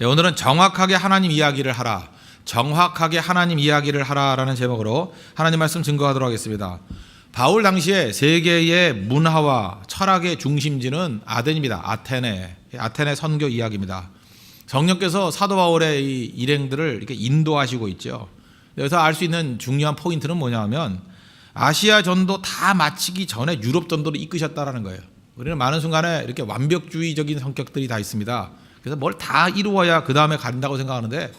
네, 오늘은 정확하게 하나님 이야기를 하라. 정확하게 하나님 이야기를 하라라는 제목으로 하나님 말씀 증거하도록 하겠습니다. 바울 당시에 세계의 문화와 철학의 중심지는 아덴입니다. 아테네 선교 이야기입니다. 성령께서 사도 바울의 이 일행들을 이렇게 인도하시고 있죠. 여기서 알 수 있는 중요한 포인트는 뭐냐면 아시아 전도 다 마치기 전에 유럽 전도를 이끄셨다라는 거예요. 우리는 많은 순간에 이렇게 완벽주의적인 성격들이 다 있습니다. 그래서 뭘 다 이루어야 그 다음에 간다고 생각하는데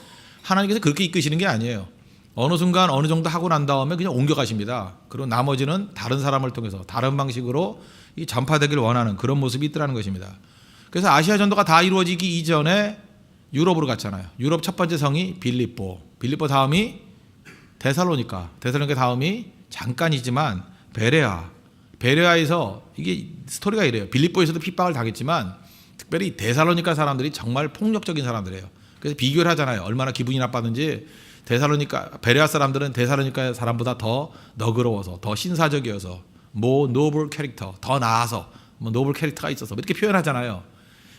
하나님께서 그렇게 이끄시는 게 아니에요. 어느 순간 어느 정도 하고 난 다음에 그냥 옮겨가십니다. 그리고 나머지는 다른 사람을 통해서 다른 방식으로 이 전파되기를 원하는 그런 모습이 있더라는 것입니다. 그래서 아시아 전도가 다 이루어지기 이전에 유럽으로 갔잖아요. 유럽 첫 번째 성이 빌립보 다음이 데살로니가 다음이 잠깐이지만 베레아에서 이게 스토리가 이래요. 빌립보에서도 핍박을 당했지만 특별히 데살로니가 사람들이 정말 폭력적인 사람들이에요. 그래서 비교를 하잖아요. 얼마나 기분이 나빴는지. 베레아 사람들은 데살로니가 사람보다 더 너그러워서, 더 신사적이어서, 노블 캐릭터, 더 나아서, 노블 캐릭터가 있어서 이렇게 표현하잖아요.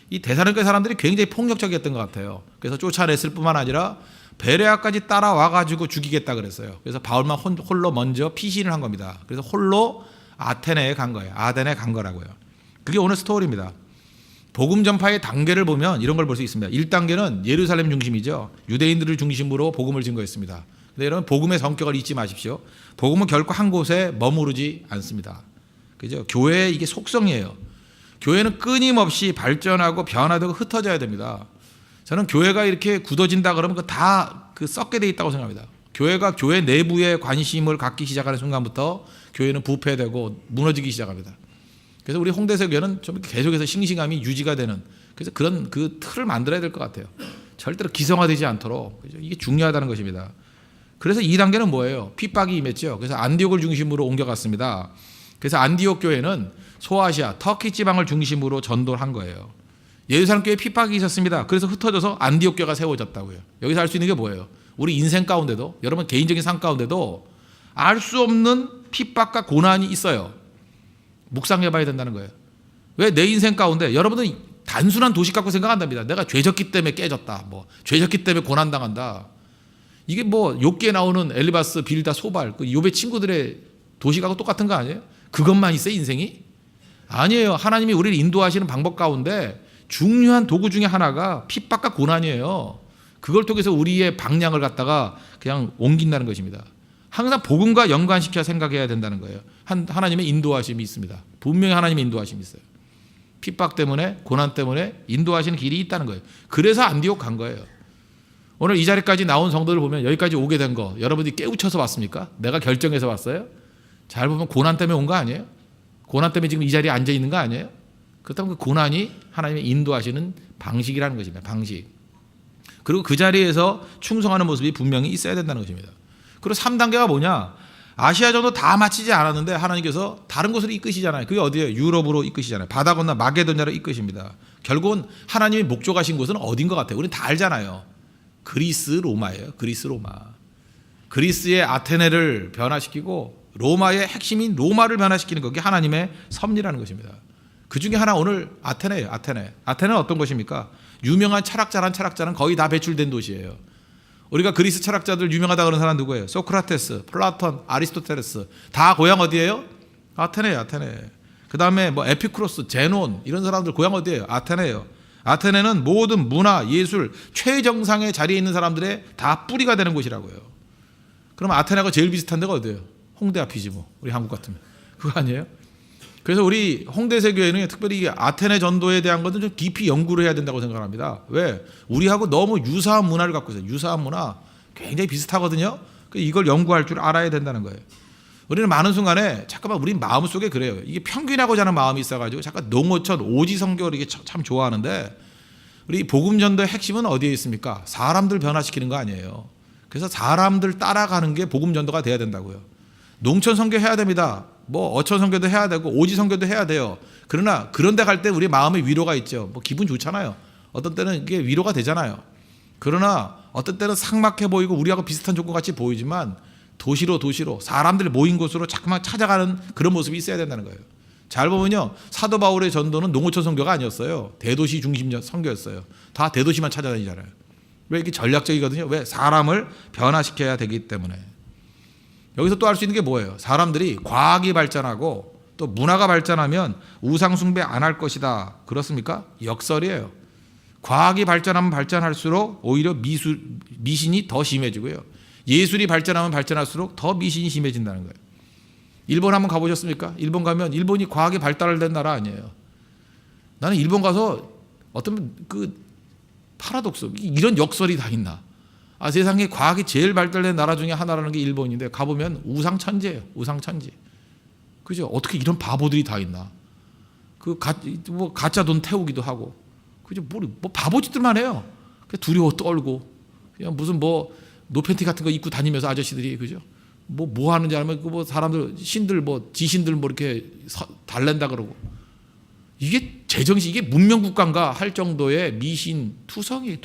이 데살로니가 사람들이 굉장히 폭력적이었던 것 같아요. 그래서 쫓아냈을 뿐만 아니라 베레아까지 따라와가지고 죽이겠다 그랬어요. 그래서 바울만 홀로 먼저 피신을 한 겁니다. 그래서 홀로 아테네에 간 거예요. 아덴에 간 거라고요. 그게 오늘 스토리입니다. 복음 전파의 단계를 보면 이런 걸 볼 수 있습니다. 1단계는 예루살렘 중심이죠. 유대인들을 중심으로 복음을 증거했습니다. 근데 여러분 복음의 성격을 잊지 마십시오. 복음은 결코 한 곳에 머무르지 않습니다. 그죠? 교회의 이게 속성이에요. 교회는 끊임없이 발전하고 변화되고 흩어져야 됩니다. 저는 교회가 이렇게 굳어진다 그러면 다 썩게 돼 있다고 생각합니다. 교회가 교회 내부에 관심을 갖기 시작하는 순간부터 교회는 부패되고 무너지기 시작합니다. 그래서 우리 홍대서 교회는 좀 계속해서 싱싱함이 유지가 되는 그래서 그런 그 틀을 만들어야 될 것 같아요. 절대로 기성화되지 않도록 이게 중요하다는 것입니다. 그래서 2단계는 뭐예요? 핍박이 임했죠. 그래서 안디옥을 중심으로 옮겨갔습니다. 그래서 안디옥 교회는 소아시아, 터키 지방을 중심으로 전도를 한 거예요. 예루살렘 교회에 핍박이 있었습니다. 그래서 흩어져서 안디옥 교회가 세워졌다고요. 여기서 알 수 있는 게 뭐예요? 우리 인생 가운데도 여러분 개인적인 삶 가운데도 알 수 없는 핍박과 고난이 있어요. 묵상해봐야 된다는 거예요. 왜 내 인생 가운데 여러분은 단순한 도식 갖고 생각한답니다. 내가 죄졌기 때문에 깨졌다. 죄졌기 때문에 고난당한다. 이게 욥기에 나오는 엘리바스, 빌다, 소발 그 욥의 친구들의 도식하고 똑같은 거 아니에요? 그것만 있어요 인생이? 아니에요. 하나님이 우리를 인도하시는 방법 가운데 중요한 도구 중에 하나가 핍박과 고난이에요. 그걸 통해서 우리의 방향을 갖다가 그냥 옮긴다는 것입니다. 항상 복음과 연관시켜 생각해야 된다는 거예요. 하나님의 인도하심이 있습니다. 분명히 하나님의 인도하심이 있어요. 핍박 때문에 고난 때문에 인도하시는 길이 있다는 거예요. 그래서 안디옥 간 거예요. 오늘 이 자리까지 나온 성도들 보면 여기까지 오게 된 거 여러분들이 깨우쳐서 왔습니까? 내가 결정해서 왔어요? 잘 보면 고난 때문에 온 거 아니에요? 고난 때문에 지금 이 자리에 앉아 있는 거 아니에요? 그렇다면 그 고난이 하나님의 인도하시는 방식이라는 것입니다. 방식. 그리고 그 자리에서 충성하는 모습이 분명히 있어야 된다는 것입니다. 그리고 3단계가 뭐냐? 아시아 전도 다 마치지 않았는데 하나님께서 다른 곳으로 이끄시잖아요. 그게 어디예요? 유럽으로 이끄시잖아요. 바다 건너 마게도냐로 이끄십니다. 결국은 하나님이 목적하신 곳은 어딘 것 같아요? 우리는 다 알잖아요. 그리스 로마예요. 그리스 로마. 그리스의 아테네를 변화시키고 로마의 핵심인 로마를 변화시키는 것이 하나님의 섭리라는 것입니다. 그 중에 하나 오늘 아테네예요. 아테네는 어떤 곳입니까? 유명한 철학자는 거의 다 배출된 도시예요. 우리가 그리스 철학자들 유명하다 그러는 사람 누구예요? 소크라테스, 플라톤, 아리스토텔레스 다 고향 어디예요? 아테네예요. 그 다음에 에피쿠로스, 제논 이런 사람들 고향 어디예요? 아테네예요. 아테네는 모든 문화, 예술 최정상의 자리에 있는 사람들의 다 뿌리가 되는 곳이라고요. 그럼 아테네가 제일 비슷한 데가 어디예요? 홍대 앞이지 우리 한국 같으면. 그거 아니에요? 그래서 우리 홍대세 교회는 특별히 아테네 전도에 대한 것은 좀 깊이 연구를 해야 된다고 생각합니다. 왜? 우리하고 너무 유사한 문화를 갖고 있어요. 유사한 문화 굉장히 비슷하거든요. 이걸 연구할 줄 알아야 된다는 거예요. 우리는 많은 순간에 잠깐만 우리 마음속에 그래요. 이게 평균하고자 하는 마음이 있어가지고 잠깐 농어촌 오지성교를 이게 참 좋아하는데 우리 복음 전도의 핵심은 어디에 있습니까? 사람들 변화시키는 거 아니에요. 그래서 사람들 따라가는 게 복음 전도가 돼야 된다고요. 농촌 선교 해야 됩니다. 어촌 선교도 해야 되고 오지 선교도 해야 돼요. 그러나 그런 데 갈 때 우리 마음에 위로가 있죠. 기분 좋잖아요. 어떤 때는 이게 위로가 되잖아요. 그러나 어떤 때는 삭막해 보이고 우리하고 비슷한 조건 같이 보이지만 도시로 사람들 모인 곳으로 자꾸만 찾아가는 그런 모습이 있어야 된다는 거예요. 잘 보면요, 사도 바울의 전도는 농어촌 선교가 아니었어요. 대도시 중심 선교였어요. 다 대도시만 찾아다니잖아요. 왜 이렇게 전략적이거든요? 왜? 사람을 변화시켜야 되기 때문에. 여기서 또 할 수 있는 게 뭐예요? 사람들이 과학이 발전하고 또 문화가 발전하면 우상 숭배 안 할 것이다. 그렇습니까? 역설이에요. 과학이 발전하면 발전할수록 오히려 미신이 더 심해지고요. 예술이 발전하면 발전할수록 더 미신이 심해진다는 거예요. 일본 한번 가보셨습니까? 일본 가면 일본이 과학이 발달된 나라 아니에요. 나는 일본 가서 어떤 그 파라독스, 이런 역설이 다 있나? 아, 세상에 과학이 제일 발달된 나라 중에 하나라는 게 일본인데 가보면 우상천지예요. 우상천지. 그죠? 어떻게 이런 바보들이 다 있나? 뭐 가짜 돈 태우기도 하고, 그죠? 뭐 바보짓들만 해요. 두려워 떨고, 그냥 무슨 뭐 노팬티 같은 거 입고 다니면서 아저씨들이, 그죠? 뭐 하는지 알면 뭐 사람들 신들 뭐 지신들 뭐 이렇게 달랜다 그러고, 이게 제정신, 이게 문명국가인가 할 정도의 미신 투성이.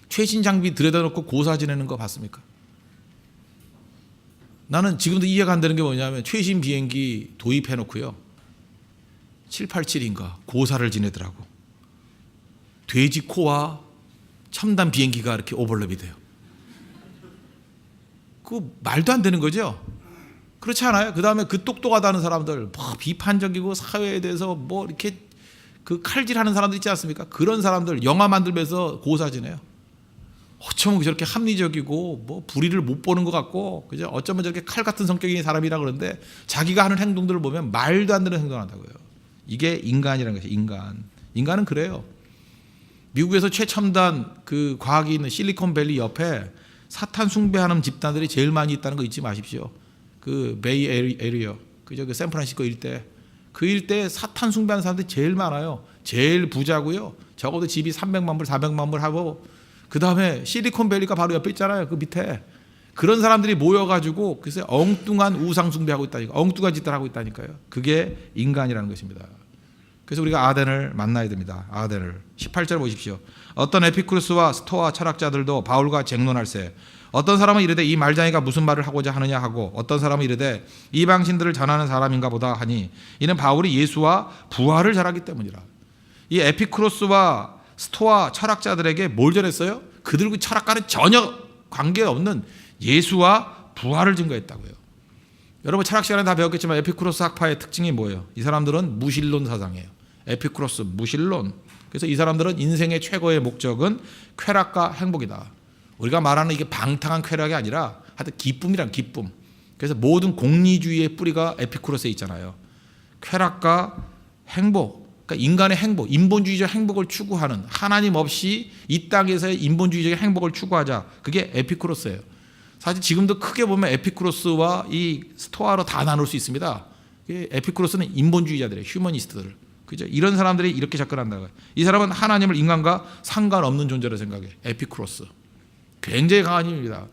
최신 장비 들여다놓고 고사 지내는 거 봤습니까? 나는 지금도 이해가 안 되는 게 뭐냐면 최신 비행기 도입해놓고요, 787인가 고사를 지내더라고. 돼지 코와 첨단 비행기가 이렇게 오버랩이 돼요. 그거 말도 안 되는 거죠. 그렇지 않아요? 그 다음에 그 똑똑하다는 사람들, 뭐 비판적이고 사회에 대해서 뭐 이렇게 그 칼질하는 사람들 있지 않습니까? 그런 사람들 영화 만들면서 고사 지내요. 어쩌면 저렇게 합리적이고 뭐 불의를 못 보는 것 같고, 그죠? 어쩌면 저렇게 칼 같은 성격의 사람이라 그러는데 자기가 하는 행동들을 보면 말도 안 되는 행동을 한다고요. 이게 인간이라는 것이 인간은 그래요. 미국에서 최첨단 그 과학이 있는 실리콘밸리 옆에 사탄 숭배하는 집단들이 제일 많이 있다는 거 잊지 마십시오. 그 베이 에리어, 그죠? 그 샌프란시스코 일대, 그 일대에 사탄 숭배하는 사람들이 제일 많아요. 제일 부자고요. 적어도 집이 300만 불, 400만 불 하고, 그 다음에 실리콘밸리가 바로 옆에 있잖아요. 그 밑에 그런 사람들이 모여가지고 그래서 엉뚱한 우상 숭배하고 있다니까, 엉뚱한 짓들 하고 있다니까요. 그게 인간이라는 것입니다. 그래서 우리가 아덴을 만나야 됩니다. 아덴을. 18절 보십시오. 어떤 에피쿠로스와 스토아 철학자들도 바울과 쟁론할세, 어떤 사람은 이르되 이 말장이가 무슨 말을 하고자 하느냐 하고, 어떤 사람은 이르되 이방신들을 전하는 사람인가 보다 하니, 이는 바울이 예수와 부활을 전하기 때문이라. 이 에피쿠로스와 스토아 철학자들에게 뭘 전했어요? 그들과 철학과는 전혀 관계없는 예수와 부활을 증거했다고요. 여러분 철학 시간에 다 배웠겠지만 에피쿠로스 학파의 특징이 뭐예요? 이 사람들은 무신론 사상이에요. 에피쿠로스 무신론. 그래서 이 사람들은 인생의 최고의 목적은 쾌락과 행복이다. 우리가 말하는 이게 방탕한 쾌락이 아니라 하여튼 기쁨이란 기쁨. 그래서 모든 공리주의의 뿌리가 에피쿠로스에 있잖아요. 쾌락과 행복. 그러니까 인간의 행복, 인본주의적 행복을 추구하는, 하나님 없이 이 땅에서의 인본주의적 행복을 추구하자. 그게 에피쿠로스예요. 사실 지금도 크게 보면 에피쿠로스와 이 스토아로 다 나눌 수 있습니다. 에피쿠로스는 인본주의자들이에요. 휴머니스트들. 그죠? 이런 사람들이 이렇게 접근한다고요. 이 사람은 하나님을 인간과 상관없는 존재로 생각해. 에피쿠로스. 굉장히 강한 힘입니다.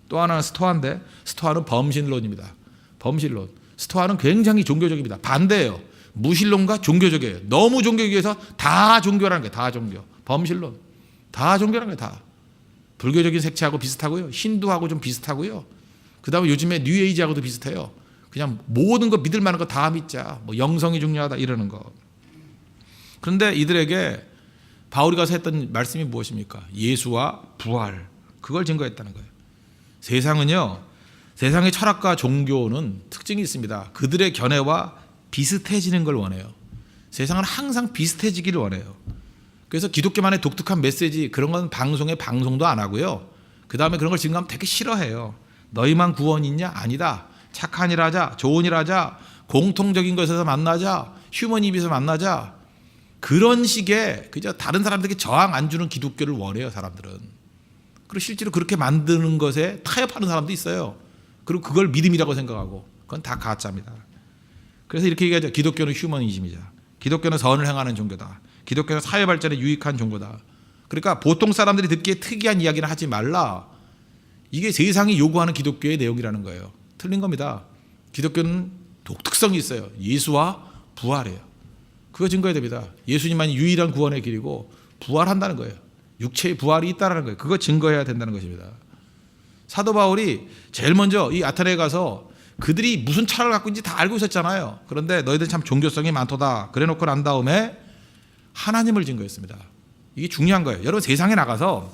또 하나는 스토아인데, 스토아는 범신론입니다. 범신론. 스토아는 굉장히 종교적입니다. 반대예요. 무신론과 종교적이에요. 너무 종교적이어서 다 종교라는 거예요. 다 종교. 범신론. 다 종교라는 거예요. 다. 불교적인 색채하고 비슷하고요. 힌두하고 좀 비슷하고요. 그 다음에 요즘에 뉴에이지하고도 비슷해요. 그냥 모든 거 믿을 만한 거 다 믿자. 뭐 영성이 중요하다 이러는 거. 그런데 이들에게 바울이 가서 했던 말씀이 무엇입니까? 예수와 부활. 그걸 증거했다는 거예요. 세상은요, 세상의 철학과 종교는 특징이 있습니다. 그들의 견해와 비슷해지는 걸 원해요. 세상은 항상 비슷해지기를 원해요. 그래서 기독교만의 독특한 메시지, 그런 건 방송에 방송도 안 하고요. 그 다음에 그런 걸 증거하면 되게 싫어해요. 너희만 구원이 있냐? 아니다. 착한 일 하자, 좋은 일 하자, 공통적인 것에서 만나자, 휴머니비에서 만나자. 그런 식의 그저 다른 사람들에게 저항 안 주는 기독교를 원해요. 사람들은. 그리고 실제로 그렇게 만드는 것에 타협하는 사람도 있어요. 그리고 그걸 믿음이라고 생각하고, 그건 다 가짜입니다. 그래서 이렇게 얘기하죠. 기독교는 휴머니즘이자, 기독교는 선을 행하는 종교다. 기독교는 사회 발전에 유익한 종교다. 그러니까 보통 사람들이 듣기에 특이한 이야기는 하지 말라. 이게 세상이 요구하는 기독교의 내용이라는 거예요. 틀린 겁니다. 기독교는 독특성이 있어요. 예수와 부활이에요. 그거 증거해야 됩니다. 예수님만이 유일한 구원의 길이고 부활한다는 거예요. 육체의 부활이 있다는 거예요. 그거 증거해야 된다는 것입니다. 사도 바울이 제일 먼저 이 아테네에 가서 그들이 무슨 철학을 갖고 있는지 다 알고 있었잖아요. 그런데 너희들 참 종교성이 많도다 그래놓고 난 다음에 하나님을 증거했습니다. 이게 중요한 거예요. 여러분 세상에 나가서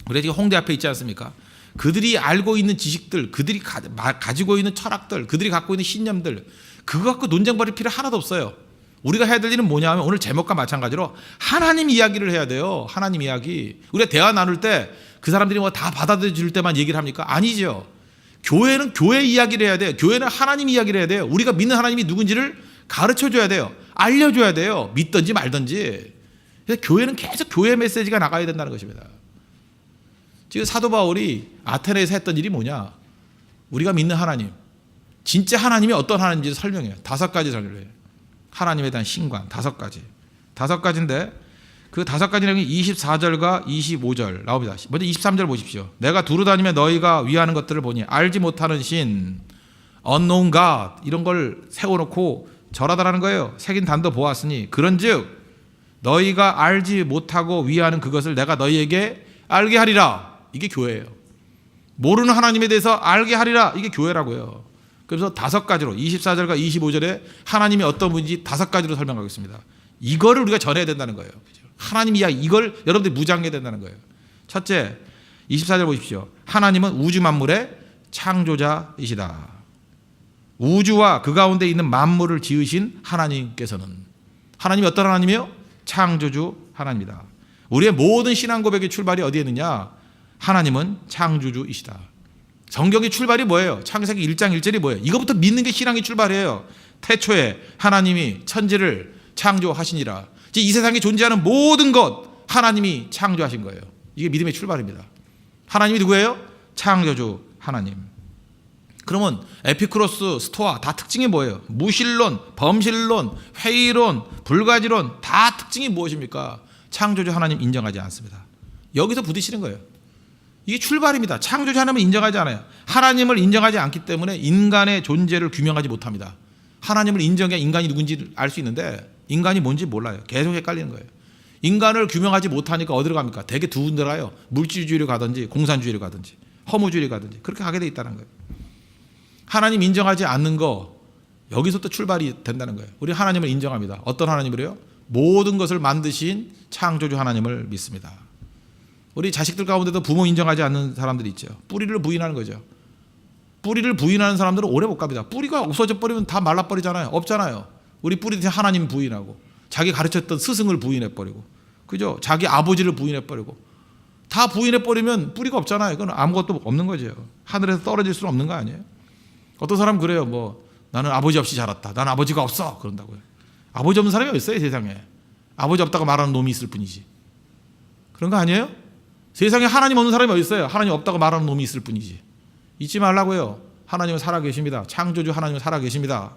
우리가 지금 홍대 앞에 있지 않습니까? 그들이 알고 있는 지식들, 그들이 가지고 있는 철학들, 그들이 갖고 있는 신념들, 그거 갖고 논쟁 벌일 필요 하나도 없어요. 우리가 해야 될 일은 뭐냐 하면 오늘 제목과 마찬가지로 하나님 이야기를 해야 돼요. 하나님 이야기. 우리가 대화 나눌 때 그 사람들이 뭐 다 받아들일 때만 얘기를 합니까? 아니죠. 교회는 교회 이야기를 해야 돼요. 교회는 하나님 이야기를 해야 돼요. 우리가 믿는 하나님이 누군지를 가르쳐줘야 돼요. 알려줘야 돼요. 믿든지 말든지. 그래서 교회는 계속 교회 메시지가 나가야 된다는 것입니다. 지금 사도 바울이 아테네에서 했던 일이 뭐냐? 우리가 믿는 하나님, 진짜 하나님이 어떤 하나님인지 설명해요. 5가지 설명을 해요. 하나님에 대한 신관 5가지인데 그 5가지는 24절과 25절 나옵니다. 먼저 23절 보십시오. 내가 두루다니며 너희가 위하는 것들을 보니 알지 못하는 신, unknown God 이런 걸 세워놓고 절하다라는 거예요. 색인 단도 보았으니 그런즉 너희가 알지 못하고 위하는 그것을 내가 너희에게 알게 하리라. 이게 교회예요. 모르는 하나님에 대해서 알게 하리라. 이게 교회라고요. 그래서 5가지로 24절과 25절에 하나님이 어떤 분인지 5가지로 설명하겠습니다. 이거를 우리가 전해야 된다는 거예요. 하나님 이야기 이걸 여러분들이 무장해야 된다는 거예요. 첫째 24절 보십시오. 하나님은 우주 만물의 창조자이시다. 우주와 그 가운데 있는 만물을 지으신 하나님께서는 하나님이 어떤 하나님이에요? 창조주 하나님이다. 우리의 모든 신앙 고백의 출발이 어디에 있느냐? 하나님은 창조주이시다. 성경의 출발이 뭐예요? 창세기 1장 1절이 뭐예요? 이것부터 믿는 게 신앙의 출발이에요. 태초에 하나님이 천지를 창조하시니라. 이 세상에 존재하는 모든 것 하나님이 창조하신 거예요. 이게 믿음의 출발입니다. 하나님이 누구예요? 창조주 하나님. 그러면 에피쿠로스, 스토아 다 특징이 뭐예요? 무신론, 범신론, 회의론, 불가지론 다 특징이 무엇입니까? 창조주 하나님 인정하지 않습니다. 여기서 부딪히는 거예요. 이게 출발입니다. 창조주 하나님을 인정하지 않아요. 하나님을 인정하지 않기 때문에 인간의 존재를 규명하지 못합니다. 하나님을 인정해야 인간이 누군지 알 수 있는데 인간이 뭔지 몰라요. 계속 헷갈리는 거예요. 인간을 규명하지 못하니까 어디로 갑니까? 대개 두 군데 가요. 물질주의로 가든지 공산주의로 가든지 허무주의로 가든지 그렇게 가게 돼 있다는 거예요. 하나님 인정하지 않는 거 여기서 또 출발이 된다는 거예요. 우리 하나님을 인정합니다. 어떤 하나님으로요? 모든 것을 만드신 창조주 하나님을 믿습니다. 우리 자식들 가운데도 부모 인정하지 않는 사람들이 있죠. 뿌리를 부인하는 거죠. 뿌리를 부인하는 사람들은 오래 못 갑니다. 뿌리가 없어져 버리면 다 말라버리잖아요. 없잖아요. 우리 뿌리 대신 하나님 부인하고 자기 가르쳤던 스승을 부인해버리고 그죠? 자기 아버지를 부인해버리고 다 부인해버리면 뿌리가 없잖아요. 그건 아무것도 없는 거죠. 하늘에서 떨어질 수는 없는 거 아니에요? 어떤 사람 그래요. 뭐 나는 아버지 없이 자랐다. 나는 아버지가 없어. 그런다고요. 아버지 없는 사람이 어딨어요 세상에. 아버지 없다고 말하는 놈이 있을 뿐이지. 그런 거 아니에요? 세상에 하나님 없는 사람이 어디 있어요? 하나님 없다고 말하는 놈이 있을 뿐이지. 잊지 말라고요. 하나님은 살아계십니다. 창조주 하나님은 살아계십니다.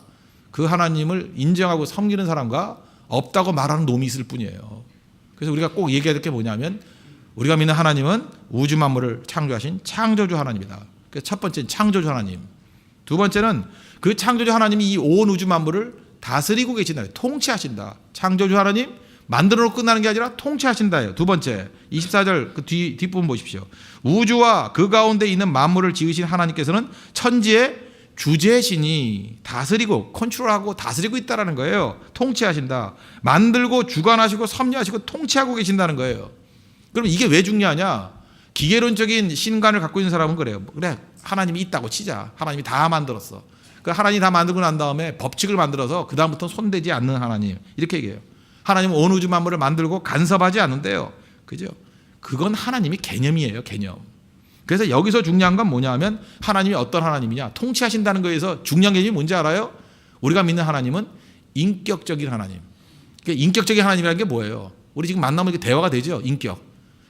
그 하나님을 인정하고 섬기는 사람과 없다고 말하는 놈이 있을 뿐이에요. 그래서 우리가 꼭 얘기해야 될 게 뭐냐면 우리가 믿는 하나님은 우주 만물을 창조하신 창조주 하나님이다. 그래서 첫 번째는 창조주 하나님. 두 번째는 그 창조주 하나님이 이 온 우주 만물을 다스리고 계신다. 통치하신다. 창조주 하나님 만들어 놓고 끝나는 게 아니라 통치하신다예요. 두 번째 24절 그 뒷부분 보십시오. 우주와 그 가운데 있는 만물을 지으신 하나님께서는 천지의 주재신이 다스리고 컨트롤하고 다스리고 있다는 거예요. 통치하신다. 만들고 주관하시고 섭리하시고 통치하고 계신다는 거예요. 그럼 이게 왜 중요하냐? 기계론적인 신관을 갖고 있는 사람은 그래요. 그래 하나님이 있다고 치자. 하나님이 다 만들었어. 그 하나님이 다 만들고 난 다음에 법칙을 만들어서 그 다음부터 손대지 않는 하나님 이렇게 얘기해요. 하나님은 온 우주 만물을 만들고 간섭하지 않는데요. 그죠? 그건 하나님이 개념이에요. 개념. 그래서 여기서 중요한 건 뭐냐면 하나님이 어떤 하나님이냐 통치하신다는 거에서 중요한 개념이 뭔지 알아요? 우리가 믿는 하나님은 인격적인 하나님. 그러니까 인격적인 하나님이라는 게 뭐예요? 우리 지금 만나면 이게 대화가 되죠. 인격.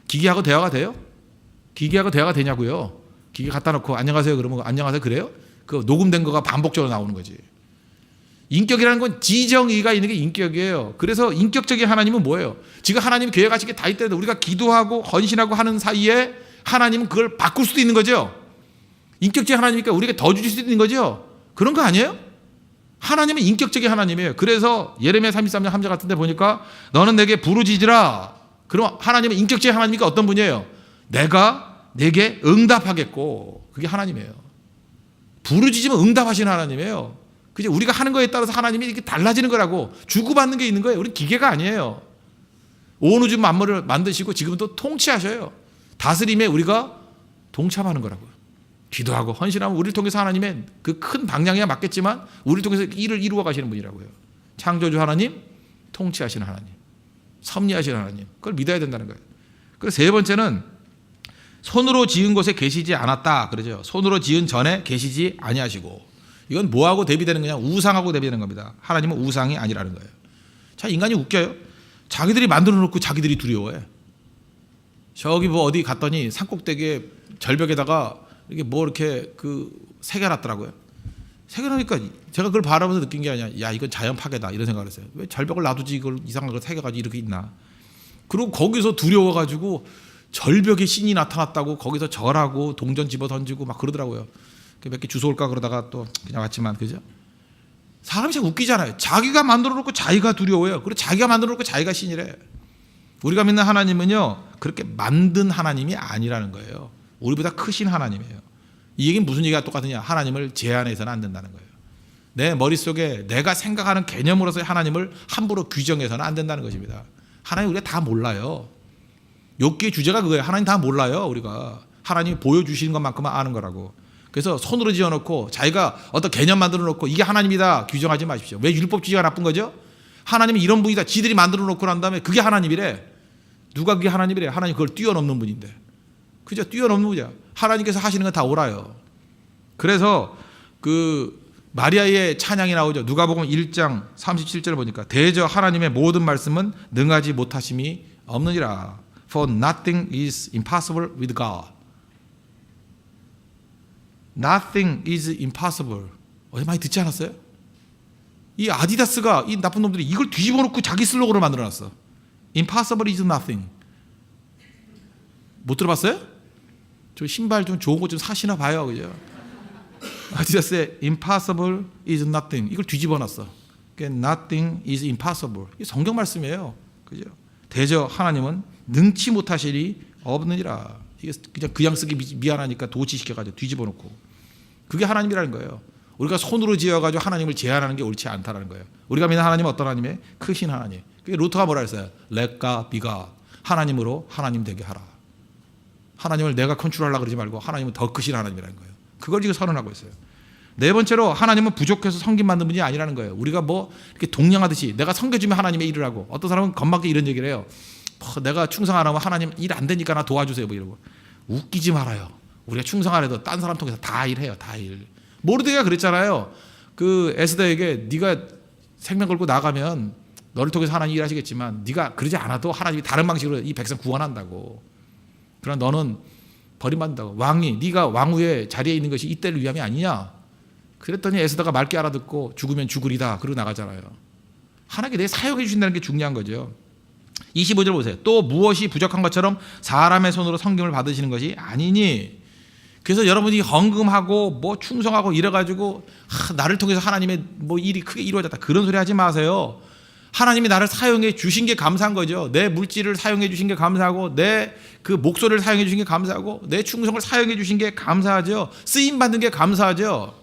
기계하고 대화가 돼요? 기계하고 대화가 되냐고요? 기계 갖다 놓고 안녕하세요 그러면 안녕하세요 그래요? 그 녹음된 거가 반복적으로 나오는 거지. 인격이라는 건 지정의가 있는 게 인격이에요. 그래서 인격적인 하나님은 뭐예요? 지금 하나님이 계획하신 게 다 있다는데 우리가 기도하고 헌신하고 하는 사이에 하나님은 그걸 바꿀 수도 있는 거죠. 인격적인 하나님이니까 우리에게 더 주실 수도 있는 거죠. 그런 거 아니에요? 하나님은 인격적인 하나님이에요. 그래서 예레미야 33장 3절 같은 데 보니까 너는 내게 부르짖으라. 그럼 하나님은 인격적인 하나님이니까 어떤 분이에요? 내가 내게 응답하겠고 그게 하나님이에요. 부르짖으면 응답하시는 하나님이에요. 그죠? 우리가 하는 거에 따라서 하나님이 이렇게 달라지는 거라고. 주고받는 게 있는 거예요. 우리 기계가 아니에요. 온 우주 만물을 만드시고 지금 또 통치하셔요. 다스림에 우리가 동참하는 거라고요. 기도하고 헌신하면 우리를 통해서 하나님의 그 큰 방향이야 맞겠지만 우리를 통해서 일을 이루어 가시는 분이라고요. 창조주 하나님, 통치하시는 하나님, 섭리하시는 하나님. 그걸 믿어야 된다는 거예요. 그래서 세 번째는 손으로 지은 곳에 계시지 않았다 그러죠. 손으로 지은 전에 계시지 아니하시고. 이건 뭐하고 대비되는 거냐? 우상하고 대비되는 겁니다. 하나님은 우상이 아니라는 거예요. 자, 인간이 웃겨요. 자기들이 만들어 놓고 자기들이 두려워해. 저기 뭐 어디 갔더니 산꼭대기에 절벽에다가 이게 뭐 이렇게 그 새겨놨더라고요. 새겨놓으니까 제가 그걸 바라보면서 느낀 게 아니야. 야, 이건 자연 파괴다 이런 생각을 했어요. 왜 절벽을 놔두지 이걸 이상한 걸 새겨가지고 이렇게 있나. 그리고 거기서 두려워가지고 절벽에 신이 나타났다고 거기서 절하고 동전 집어 던지고 막 그러더라고요. 몇 개 주워올까 그러다가 또 그냥 왔지만, 그죠? 사람이 참 웃기잖아요. 자기가 만들어 놓고 자기가 두려워해요. 그리고 자기가 만들어 놓고 자기가 신이래. 우리가 믿는 하나님은요, 그렇게 만든 하나님이 아니라는 거예요. 우리보다 크신 하나님이에요. 이 얘기는 무슨 얘기가 똑같으냐? 하나님을 제한해서는 안 된다는 거예요. 내 머릿속에 내가 생각하는 개념으로서의 하나님을 함부로 규정해서는 안 된다는 것입니다. 하나님 우리가 다 몰라요. 욥기의 주제가 그거예요. 하나님 다 몰라요. 우리가 하나님이 보여주시는 것만큼만 아는 거라고. 그래서 손으로 지어놓고 자기가 어떤 개념 만들어 놓고 이게 하나님이다 규정하지 마십시오. 왜 율법주의가 나쁜 거죠? 하나님이 이런 분이다. 지들이 만들어 놓고 난 다음에 그게 하나님이래. 누가 그게 하나님이래? 하나님 그걸 뛰어넘는 분인데. 그죠? 뛰어넘는 분이야. 하나님께서 하시는 건 다 옳아요. 그래서 그 마리아의 찬양이 나오죠. 누가복음 1장 37절을 보니까 대저 하나님의 모든 말씀은 능하지 못하심이 없느니라. For nothing is impossible with God. Nothing is impossible. 어제 많이 듣지 않았어요? 이 아디다스가 이 나쁜 놈들이 이걸 뒤집어 놓고 자기 슬로건을 만들어놨어. Impossible is nothing. 못 들어봤어요? 저 신발 좀 좋은 거 좀 사시나 봐요, 그죠? 아디다스의 Impossible is nothing. 이걸 뒤집어 놨어. Nothing is impossible. 이 성경 말씀이에요, 그죠? 대저 하나님은 능치 못하실 일이 없느니라. 이게 그냥 그냥 쓰기 미안하니까 도치시켜가지고 뒤집어 놓고. 그게 하나님이라는 거예요. 우리가 손으로 지어가지고 하나님을 제한하는 게 옳지 않다라는 거예요. 우리가 믿는 하나님은 어떤 하나님이에요? 크신 하나님. 그게 루터가 뭐라 했어요? Let God be God. 하나님으로 하나님 되게 하라. 하나님을 내가 컨트롤하려고 그러지 말고 하나님은 더 크신 하나님이라는 거예요. 그걸 지금 선언하고 있어요. 네 번째로 하나님은 부족해서 섬김받는 분이 아니라는 거예요. 우리가 뭐 이렇게 동냥하듯이 내가 섬겨주면 하나님의 일을 하고, 어떤 사람은 겁먹게 이런 얘기를 해요. 내가 충성 안 하면 하나님 일 안 되니까 나 도와주세요 뭐 이러고. 웃기지 말아요. 우리가 충성 안 해도 딴 사람 통해서 다 일해요. 다 일. 모르드게가 그랬잖아요. 그 에스더에게 네가 생명 걸고 나가면 너를 통해서 하나님 일하시겠지만 네가 그러지 않아도 하나님이 다른 방식으로 이 백성 구원한다고. 그러나 너는 버림받는다고. 왕이 네가 왕후의 자리에 있는 것이 이때를 위함이 아니냐. 그랬더니 에스더가 맑게 알아듣고 죽으면 죽으리다 그러고 나가잖아요. 하나님께 내 사용해 주신다는 게 중요한 거죠. 25절 보세요. 또 무엇이 부족한 것처럼 사람의 손으로 섬김을 받으시는 것이 아니니. 그래서 여러분이 헌금하고 뭐 충성하고 이래가지고 나를 통해서 하나님의 뭐 일이 크게 이루어졌다 그런 소리 하지 마세요. 하나님이 나를 사용해 주신 게 감사한 거죠. 내 물질을 사용해 주신 게 감사하고, 내 그 목소리를 사용해 주신 게 감사하고, 내 충성을 사용해 주신 게 감사하죠. 쓰임 받는 게 감사하죠.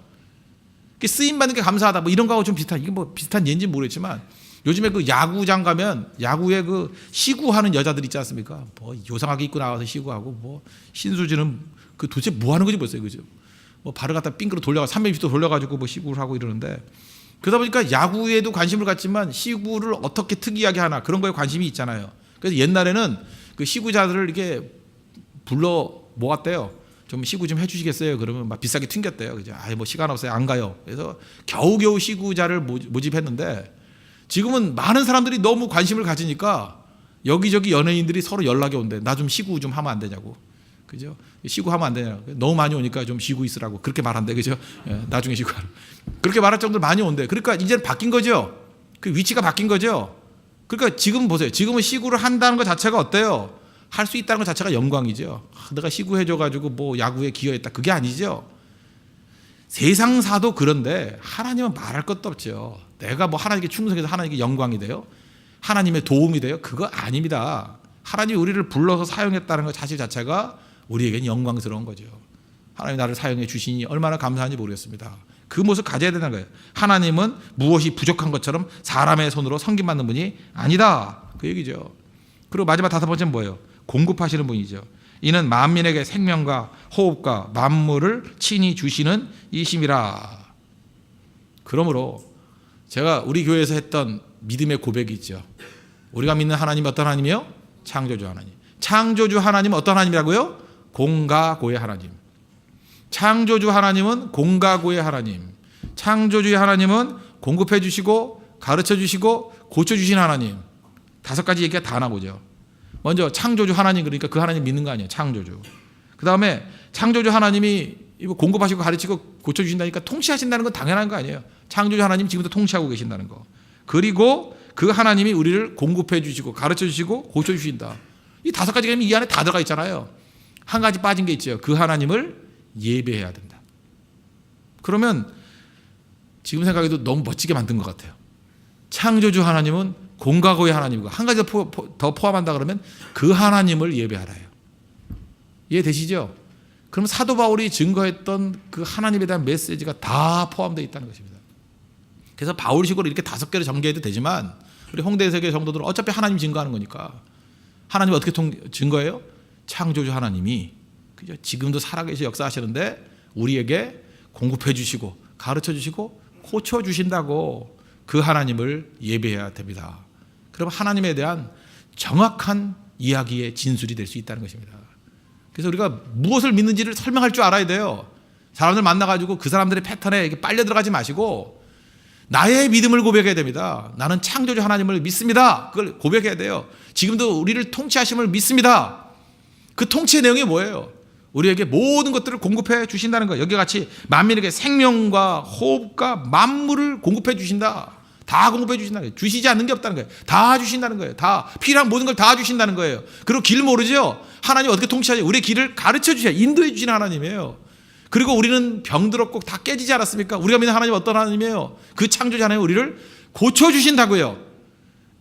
쓰임 받는 게 감사하다. 뭐 이런 거하고 좀 비슷한, 이게 뭐 비슷한 예인지 모르겠지만 요즘에 그 야구장 가면 야구에 그 시구하는 여자들 있지 않습니까? 뭐 요상하게 입고 나와서 시구하고, 뭐 신수지는 그 도대체 뭐 하는 건지 모르겠어요, 그죠? 뭐 발을 갖다 빙그로 돌려가 360도 돌려가지고 뭐 시구를 하고 이러는데, 그러다 보니까 야구에도 관심을 갖지만 시구를 어떻게 특이하게 하나 그런 거에 관심이 있잖아요. 그래서 옛날에는 그 시구자들을 이렇게 불러 모았대요. 좀 시구 좀 해주시겠어요? 그러면 막 비싸게 튕겼대요. 그죠? 아, 뭐 시간 없어요. 안 가요. 그래서 겨우겨우 시구자를 모집했는데, 지금은 많은 사람들이 너무 관심을 가지니까 여기저기 연예인들이 서로 연락이 온대. 나 좀 시구 좀 하면 안 되냐고. 그죠? 시구하면 안 되냐. 너무 많이 오니까 좀 쉬고 있으라고. 그렇게 말한대. 그죠? 예, 나중에 시구하라. 그렇게 말할 정도로 많이 온대. 그러니까 이제는 바뀐 거죠. 그 위치가 바뀐 거죠. 그러니까 지금 보세요. 지금은 시구를 한다는 것 자체가 어때요? 할 수 있다는 것 자체가 영광이죠. 내가 시구해줘가지고 뭐 야구에 기여했다. 그게 아니죠. 세상사도 그런데 하나님은 말할 것도 없죠. 내가 뭐 하나님께 충성해서 하나님께 영광이 돼요? 하나님의 도움이 돼요? 그거 아닙니다. 하나님이 우리를 불러서 사용했다는 것 사실 자체가 우리에게는 영광스러운 거죠. 하나님 나를 사용해 주시니 얼마나 감사한지 모르겠습니다. 그 모습 가져야 되는 거예요. 하나님은 무엇이 부족한 것처럼 사람의 손으로 섬김받는 분이 아니다. 그 얘기죠. 그리고 마지막 다섯 번째는 뭐예요? 공급하시는 분이죠. 이는 만민에게 생명과 호흡과 만물을 친히 주시는 이심이라. 그러므로 제가 우리 교회에서 했던 믿음의 고백이 있죠. 우리가 믿는 하나님이 어떤 하나님이요? 창조주 하나님. 창조주 하나님은 어떤 하나님이라고요? 공과 고의 하나님. 창조주 하나님은 공과 고의 하나님. 창조주의 하나님은 공급해 주시고 가르쳐 주시고 고쳐 주신 하나님. 다섯 가지 얘기가 다 나오죠. 먼저 창조주 하나님, 그러니까 그 하나님 믿는 거 아니에요. 창조주. 그 다음에 창조주 하나님이 공급하시고 가르치고 고쳐 주신다니까 통치하신다는 건 당연한 거 아니에요. 창조주 하나님 지금도 통치하고 계신다는 거. 그리고 그 하나님이 우리를 공급해 주시고 가르쳐 주시고 고쳐 주신다. 이 다섯 가지가 이 안에 다 들어가 있잖아요. 한 가지 빠진 게 있죠. 그 하나님을 예배해야 된다. 그러면 지금 생각해도 너무 멋지게 만든 것 같아요. 창조주 하나님은 공과 고의 하나님이고 한 가지 더 포함한다 그러면 그 하나님을 예배하라요. 이해되시죠? 그럼 사도 바울이 증거했던 그 하나님에 대한 메시지가 다 포함되어 있다는 것입니다. 그래서 바울식으로 이렇게 다섯 개를 전개해도 되지만 우리 홍대세계 성도들은 어차피 하나님 증거하는 거니까 하나님 어떻게 증거해요? 창조주 하나님이 그죠? 지금도 살아계셔 역사하시는데 우리에게 공급해 주시고 가르쳐 주시고 고쳐 주신다고 그 하나님을 예배해야 됩니다. 그럼 하나님에 대한 정확한 이야기의 진술이 될 수 있다는 것입니다. 그래서 우리가 무엇을 믿는지를 설명할 줄 알아야 돼요. 사람들 만나가지고 그 사람들의 패턴에 빨려 들어가지 마시고 나의 믿음을 고백해야 됩니다. 나는 창조주 하나님을 믿습니다. 그걸 고백해야 돼요. 지금도 우리를 통치하심을 믿습니다. 그 통치의 내용이 뭐예요? 우리에게 모든 것들을 공급해 주신다는 거예요. 여기 같이 만민에게 생명과 호흡과 만물을 공급해 주신다. 다 공급해 주신다는 거예요. 주시지 않는 게 없다는 거예요. 다 주신다는 거예요. 다 필요한 모든 걸 다 주신다는 거예요. 그리고 길 모르죠? 하나님 어떻게 통치하죠? 우리의 길을 가르쳐 주셔야 인도해 주시는 하나님이에요. 그리고 우리는 병들었고 다 깨지지 않았습니까? 우리가 믿는 하나님은 어떤 하나님이에요? 그 창조자 하나님 우리를 고쳐주신다고요.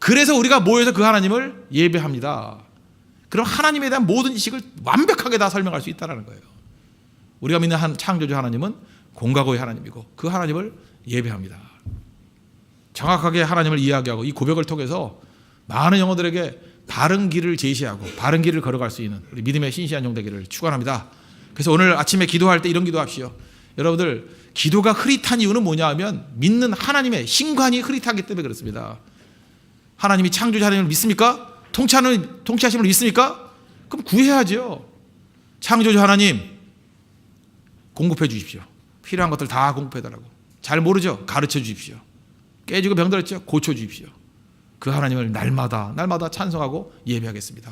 그래서 우리가 모여서 그 하나님을 예배합니다. 그럼 하나님에 대한 모든 지식을 완벽하게 다 설명할 수 있다는 거예요. 우리가 믿는 한 창조주 하나님은 공과 고의 하나님이고 그 하나님을 예배합니다. 정확하게 하나님을 이야기하고 이 고백을 통해서 많은 영혼들에게 바른 길을 제시하고 바른 길을 걸어갈 수 있는 우리 믿음의 신실한 종 되기를 축원합니다. 그래서 오늘 아침에 기도할 때 이런 기도합시오. 여러분들 기도가 흐릿한 이유는 뭐냐 하면 믿는 하나님의 신관이 흐릿하기 때문에 그렇습니다. 하나님이 창조자 하나님을 믿습니까? 통치하심을 믿습니까? 그럼 구해야죠. 창조주 하나님 공급해 주십시오. 필요한 것들 다 공급해 달라고. 잘 모르죠? 가르쳐 주십시오. 깨지고 병들었죠? 고쳐 주십시오. 그 하나님을 날마다 찬송하고 예배하겠습니다.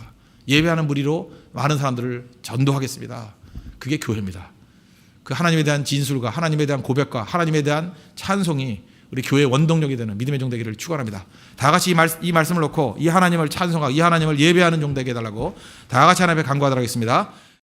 예배하는 무리로 많은 사람들을 전도하겠습니다. 그게 교회입니다. 그 하나님에 대한 진술과 하나님에 대한 고백과 하나님에 대한 찬송이 우리 교회의 원동력이 되는 믿음의 종 되기를 축원합니다. 다 같이 이 말씀을 놓고 이 하나님을 찬송하고 이 하나님을 예배하는 종 되게 해달라고 다 같이 하나님께 간구하도록 하겠습니다.